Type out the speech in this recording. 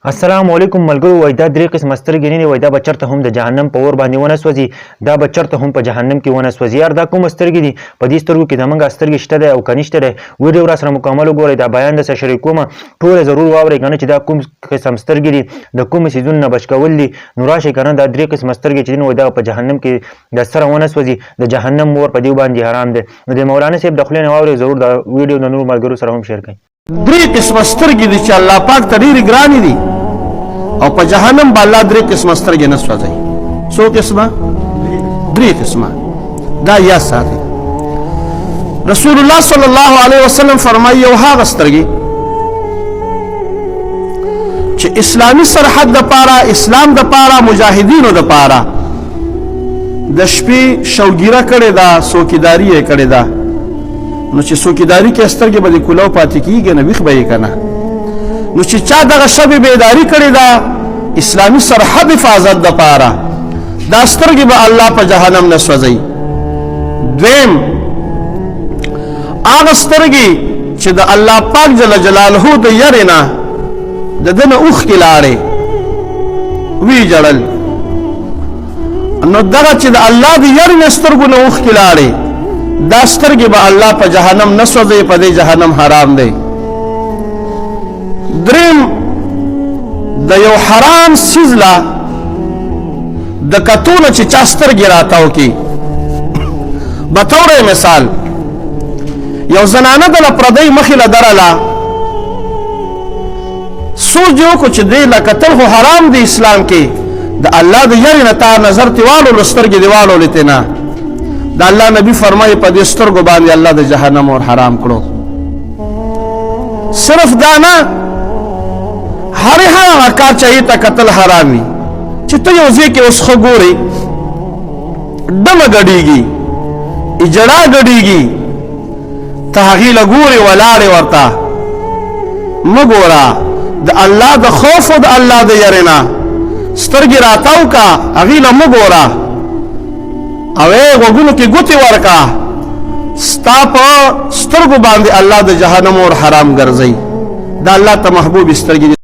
السلام علیکم ملګرو. وای دا درې قسمه سترګې نه دي، وای دا به چېرته هم د جهنم په اور باندې ونه سوځي، دا به چېرته هم په جهنم کې ونه سوځي. یار دا کومه سترګې دي؟ په دې سترګو کې زموږ سترګې شته دی او که نشته دی؟ ویډیو راسره مکمل وګورئ، دا بیان درسره شریکومه، ټول یې ضرور واورئ که نه چې دا کوم قسم سترګې دي، د کومو څیزونو نه بچ کول دي. نو راشئ که نه دا درې قسمه سترګې چې دي نو وای دا په جهنم کې د سره ونه سوځي، د جهنم اور په دې باندې حرام دی. نو د مولانا صاحب د خولې نه واورئ، ضرور دا ویډیو د نورو ملګرو سره هم شیر کړئ. درې قسمه سترګې دي چې الله پاک ته ډېرې ګرانې دي او په جهنم به الله درې قسمه سترګې نه سوځوي. څو قسمه؟ درې قسمه. دا یاد ساتئ. رسول الله صلی الله علیه وسلم فرمایي یو هغه سترګې چې اسلامي سرحد دپاره، اسلام دپاره، مجاهدینو دپاره د شپې شوګیره کړې ده، څوکیداري یې کړې ده. نو چې څوکیداري کې سترګې به د کولو پاتې کېږي نه، ویښ به یې که نه. نو چې چا دغه شب بیداری کړې ده اسلامي سرحد حفاظت دپاره، دا سترګې به الله په جهنم نه سوځوي. دویم هغه سترګې چې د الله پاک جل جلاله د یرې نه د ده نه اوښکې لاړې وی جړل، نو دغه چې د الله د یرې نه سترګو نه اوښکې لاړې، دا سترګې به الله په جهنم نه سوځوي، په دې جهنم حرام دی. دریم د یو حرام څیز له د کتو نه چې چا سترګې راتاو کړي. بطور مثال یو زنانه دله پردی مخې له درله سوچ یې وکړو چې دې له کتل خو حرام دی اسلام کې، د الله د یرې نه تا نظر تې واړولو، سترګې دې واړولې تې نه. د الله نبی فرمایي په دې سترګو باندې الله د جهنم اور حرام کړو. صرف دا نه، هر هغه کار چې هغې ته کتل حرام وي چې ته یو ځای کې اوس ښه ګورې، ډمه ګډېږي، اجړا ګډېږي، ته هغې له ګورې ولاړې ورته مه ګوره. د الله د خوف او د الله د یرې نه سترګې راتاو که، هغې له مه ګوره او غوږونو کې ګوتې ورکه، ستا په سترګو باندې الله د جهنم اور حرام ګرځوي. دا الله ته محبوب سترګې